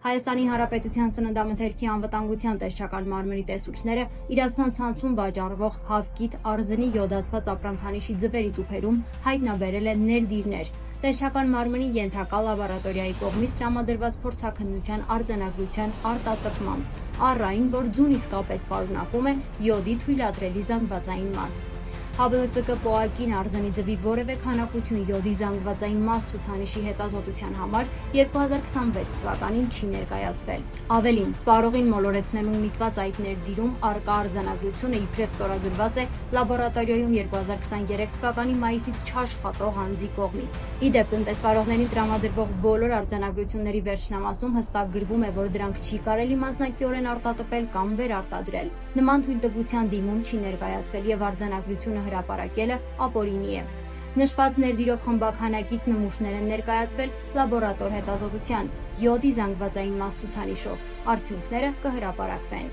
Հայաստանի Հանրապետության սննդամթերքի անվտանգության տեսչական մարմնի տեսուչները իրացման ցանցում վաճառվող հավկիթ արզնի յոդացված ապրանքանիշի ձվերի տուփերում հայտնաբերել են ներդիրներ։ Տեսչական մարմնի ենթակա լաբորատորիայի կողմից տրամադրված փորձաքննության արձանագրության արտատպմամբ առ այն, որ ձուն իսկապես պարունակում է յոդի թույլատրելի զանգվածային մաս։ ՀԲԼԾԿ ՊՕԱԿ-ին արզնի ձվի որևէ քանակություն յոդի զանգվածային մաս ցուցանիշի հետազոտության համար 2026 թվականին չի ներկայացվել։ Ավելին, սպառողին մոլորեցնելուն միտված այդ ներդիրում առկա արձանագրությունը իբրև ստորագրված է լաբորատորիայում 2023 թվականի մայիսից չաշխատող անձի կողմից։ Ի դեպ, տնտեսվարողներին տրամադրվող բոլոր արձանագրությունների վերջնամասում հստակ գրվում է, որ դրանք չի կարելի մասնակիորեն արտատպել կամ վերարտադրել։ Նման թույլտվության դիմում չի ներկայացվել եւ արձանագրությունը հրապարակելը ապօրինի է։ Նշված ներդիրով խմբաքանակից նմուշներ են ներկայացվել լաբորատոր հետազոտության յոդի զանգվածային մաս ցուցանիշով։ Արդյունքները կհրապարակվեն։